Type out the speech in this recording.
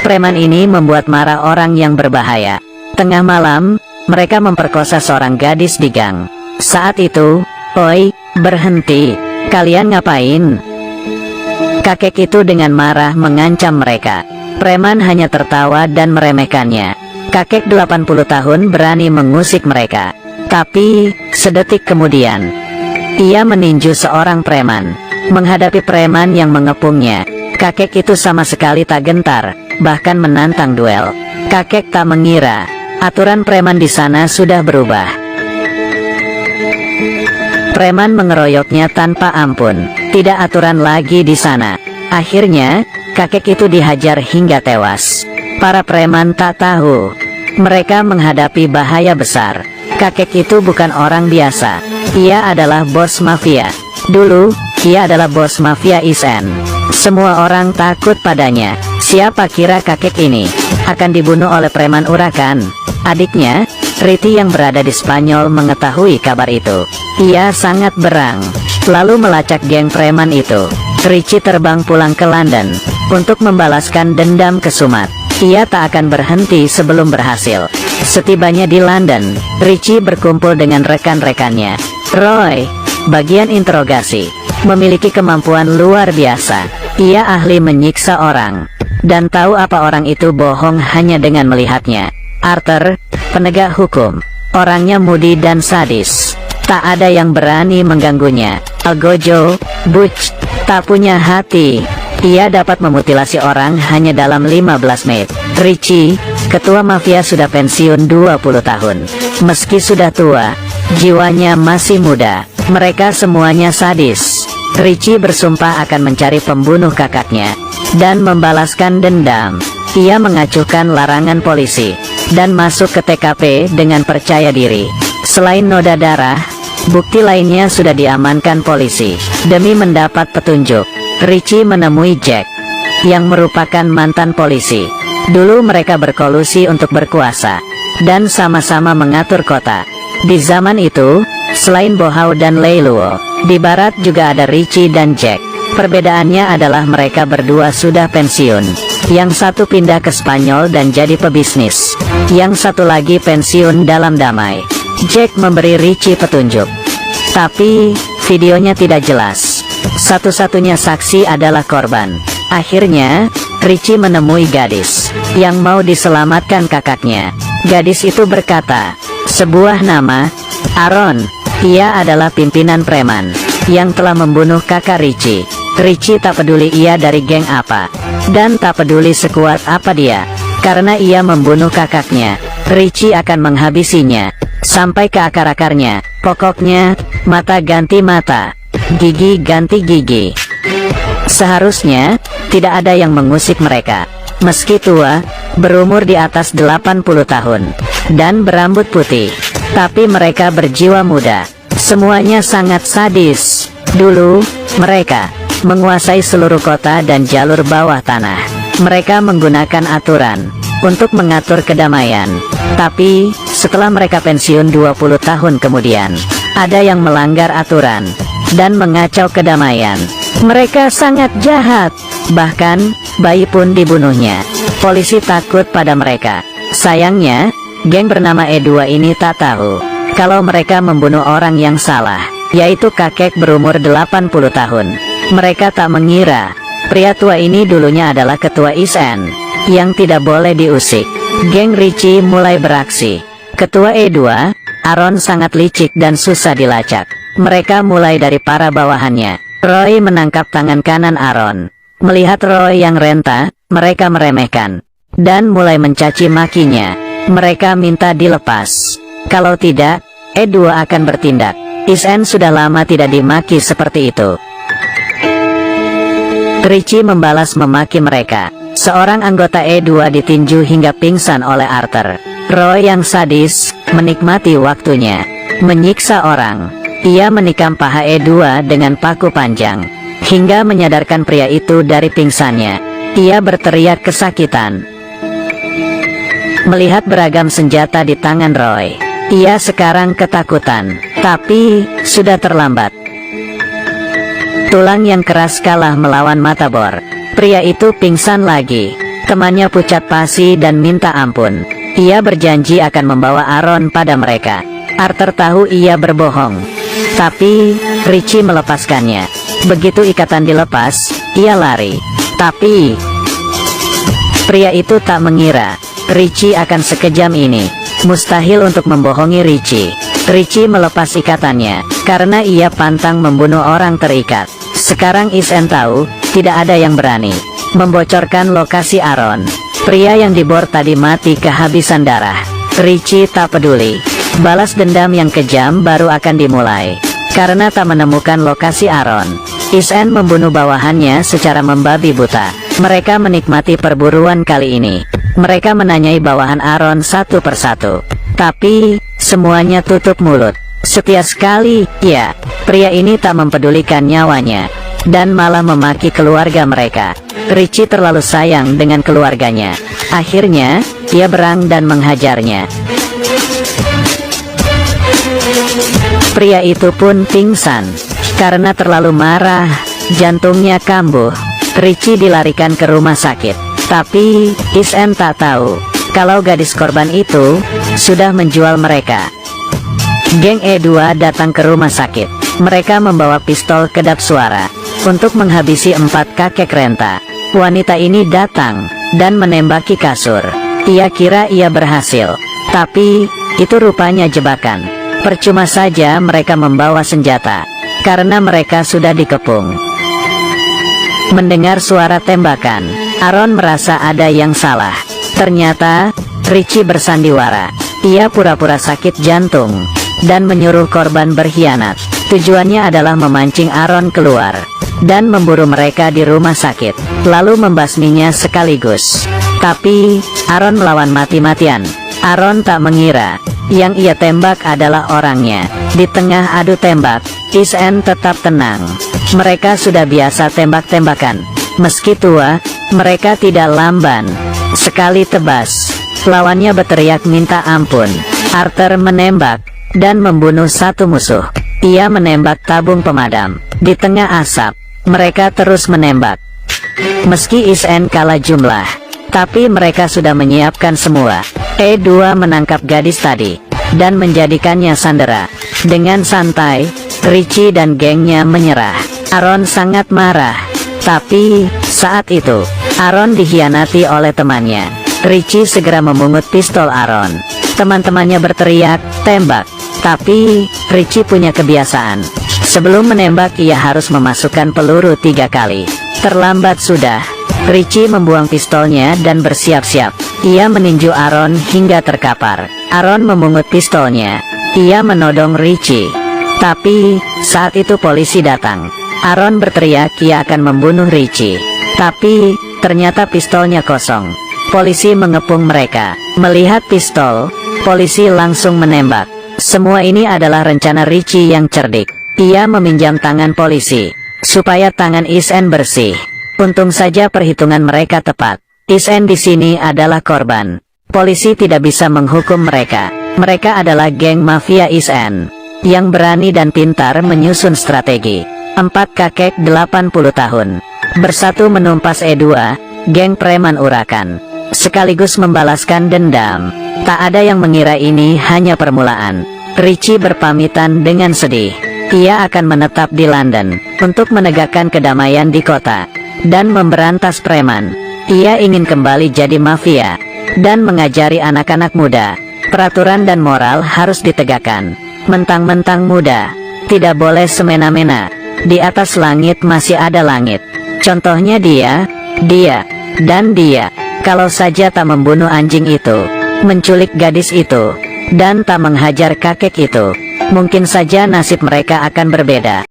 Preman ini membuat marah orang yang berbahaya. Tengah malam, mereka memperkosa seorang gadis di gang. Saat itu, "Oi, berhenti. Kalian ngapain?" Kakek itu dengan marah mengancam mereka. Preman hanya tertawa dan meremehkannya. Kakek 80 tahun berani mengusik mereka. Tapi, sedetik kemudian, ia meninju seorang preman. Menghadapi preman yang mengepungnya, kakek itu sama sekali tak gentar, bahkan menantang duel. Kakek tak mengira, aturan preman di sana sudah berubah. Preman mengeroyoknya tanpa ampun. Tidak aturan lagi di sana. Akhirnya, kakek itu dihajar hingga tewas. Para preman tak tahu, mereka menghadapi bahaya besar. Kakek itu bukan orang biasa. Ia adalah bos mafia. Dulu, ia adalah bos mafia Isen. Semua orang takut padanya. Siapa kira kakek ini akan dibunuh oleh preman urakan? Adiknya, Riti yang berada di Spanyol mengetahui kabar itu. Ia sangat berang, lalu melacak geng preman itu. Ricci terbang pulang ke London untuk membalaskan dendam ke Sumat. Ia tak akan berhenti sebelum berhasil. Setibanya di London, Ricci berkumpul dengan rekan-rekannya. Roy, bagian interogasi, memiliki kemampuan luar biasa. Ia ahli menyiksa orang, dan tahu apa orang itu bohong hanya dengan melihatnya. Arthur, penegak hukum, orangnya mudi dan sadis. Tak ada yang berani mengganggunya. Algojo, Butch, tak punya hati. Ia dapat memutilasi orang hanya dalam 15 menit. Ricci, ketua mafia sudah pensiun 20 tahun. Meski sudah tua, jiwanya masih muda. Mereka semuanya sadis. Ricci bersumpah akan mencari pembunuh kakaknya dan membalaskan dendam. Ia mengacuhkan larangan polisi dan masuk ke TKP dengan percaya diri. Selain noda darah, bukti lainnya sudah diamankan polisi. Demi mendapat petunjuk, Ricci menemui Jack, yang merupakan mantan polisi. Dulu mereka berkolusi untuk berkuasa, dan sama-sama mengatur kota. Di zaman itu, selain Bohau dan Leiluo, di barat juga ada Ricci dan Jack. Perbedaannya adalah mereka berdua sudah pensiun. Yang satu pindah ke Spanyol dan jadi pebisnis. Yang satu lagi pensiun dalam damai. Jack memberi Ricci petunjuk, tapi videonya tidak jelas. Satu-satunya saksi adalah korban. Akhirnya, Ricci menemui gadis yang mau diselamatkan kakaknya. Gadis itu berkata, sebuah nama, Aaron. Ia adalah pimpinan preman yang telah membunuh kakak Ricci. Ricci tak peduli ia dari geng apa, dan tak peduli sekuat apa dia. Karena ia membunuh kakaknya, Ricci akan menghabisinya sampai ke akar-akarnya. Pokoknya, mata ganti mata, gigi ganti gigi. Seharusnya tidak ada yang mengusik mereka. Meski tua, berumur di atas 80 tahun, dan berambut putih, tapi mereka berjiwa muda. Semuanya sangat sadis. Dulu, mereka menguasai seluruh kota dan jalur bawah tanah. Mereka menggunakan aturan untuk mengatur kedamaian. Tapi, setelah mereka pensiun 20 tahun kemudian, ada yang melanggar aturan dan mengacau kedamaian. Mereka sangat jahat. Bahkan, bayi pun dibunuhnya. Polisi takut pada mereka. Sayangnya, geng bernama E2 ini tak tahu kalau mereka membunuh orang yang salah, yaitu kakek berumur 80 tahun. Mereka tak mengira, pria tua ini dulunya adalah ketua Isen, yang tidak boleh diusik. Geng Ricci mulai beraksi. Ketua E2, Aaron sangat licik dan susah dilacak. Mereka mulai dari para bawahannya. Roy menangkap tangan kanan Aaron. Melihat Roy yang renta, mereka meremehkan dan mulai mencaci makinya. Mereka minta dilepas. Kalau tidak, E2 akan bertindak. Isen sudah lama tidak dimaki seperti itu. Ricci membalas memaki mereka. Seorang anggota E2 ditinju hingga pingsan oleh Arthur. Roy yang sadis, menikmati waktunya menyiksa orang. Ia menikam paha E2 dengan paku panjang, hingga menyadarkan pria itu dari pingsannya. Ia berteriak kesakitan. Melihat beragam senjata di tangan Roy, ia sekarang ketakutan, tapi sudah terlambat. Tulang yang keras kalah melawan mata bor. Pria itu pingsan lagi. Temannya pucat pasi dan minta ampun. Ia berjanji akan membawa Aaron pada mereka. Arthur tahu ia berbohong, tapi Richie melepaskannya. Begitu ikatan dilepas, ia lari. Tapi pria itu tak mengira Richie akan sekejam ini. Mustahil untuk membohongi Richie. Richie melepas ikatannya karena ia pantang membunuh orang terikat. Sekarang Is-en tahu tidak ada yang berani membocorkan lokasi Aaron. Pria yang dibor tadi mati kehabisan darah. Richie tak peduli. Balas dendam yang kejam baru akan dimulai. Karena tak menemukan lokasi Aaron, Is-en membunuh bawahannya secara membabi buta. Mereka menikmati perburuan kali ini. Mereka menanyai bawahan Aaron satu persatu. Tapi semuanya tutup mulut. Setia sekali, ya, pria ini tak mempedulikan nyawanya. Dan malah memaki keluarga mereka. Richie terlalu sayang dengan keluarganya. Akhirnya, ia berang dan menghajarnya. Pria itu pun pingsan. Karena terlalu marah, jantungnya kambuh. Richie dilarikan ke rumah sakit. Tapi, Is-en tak tahu kalau gadis korban itu sudah menjual mereka. Geng E2 datang ke rumah sakit. Mereka membawa pistol kedap suara untuk menghabisi 4 kakek renta. Wanita ini datang dan menembaki kasur. Ia kira ia berhasil, tapi itu rupanya jebakan. Percuma saja mereka membawa senjata, karena mereka sudah dikepung. Mendengar suara tembakan, Aaron merasa ada yang salah. Ternyata, Richie bersandiwara. Ia pura-pura sakit jantung, dan menyuruh korban berkhianat. Tujuannya adalah memancing Aaron keluar, dan memburu mereka di rumah sakit, lalu membasminya sekaligus. Tapi, Aaron melawan mati-matian. Aaron tak mengira yang ia tembak adalah orangnya. Di tengah adu tembak, Is-en tetap tenang. Mereka sudah biasa tembak-tembakan. Meski tua, mereka tidak lamban. Sekali tebas, lawannya berteriak minta ampun. Arthur menembak dan membunuh satu musuh. Ia menembak tabung pemadam. Di tengah asap, mereka terus menembak. Meski Is-en kalah jumlah, tapi mereka sudah menyiapkan semua. E2 menangkap gadis tadi dan menjadikannya sandera. Dengan santai, Richie dan gengnya menyerah. Aaron sangat marah. Tapi, saat itu, Aaron dikhianati oleh temannya. Richie segera memungut pistol Aaron. Teman-temannya berteriak, tembak. Tapi, Richie punya kebiasaan. Sebelum menembak ia harus memasukkan peluru 3 kali. Terlambat sudah. Richie membuang pistolnya dan bersiap-siap. Ia meninju Aaron hingga terkapar. Aaron memungut pistolnya. Ia menodong Richie. Tapi, saat itu polisi datang. Aaron berteriak ia akan membunuh Richie. Tapi, ternyata pistolnya kosong. Polisi mengepung mereka. Melihat pistol, polisi langsung menembak. Semua ini adalah rencana Richie yang cerdik. Ia meminjam tangan polisi, supaya tangan Is-en bersih. Untung saja perhitungan mereka tepat. Is-en di sini adalah korban. Polisi tidak bisa menghukum mereka. Mereka adalah geng mafia Is-en, yang berani dan pintar menyusun strategi. 4 kakek 80 tahun, bersatu menumpas E2, geng preman urakan. Sekaligus membalaskan dendam. Tak ada yang mengira ini hanya permulaan. Richie berpamitan dengan sedih. Ia akan menetap di London, untuk menegakkan kedamaian di kota, dan memberantas preman. Ia ingin kembali jadi mafia, dan mengajari anak-anak muda. Peraturan dan moral harus ditegakkan. Mentang-mentang muda, tidak boleh semena-mena. Di atas langit masih ada langit. Contohnya dia, dan dia. Kalau saja tak membunuh anjing itu, menculik gadis itu, dan tak menghajar kakek itu, mungkin saja nasib mereka akan berbeda.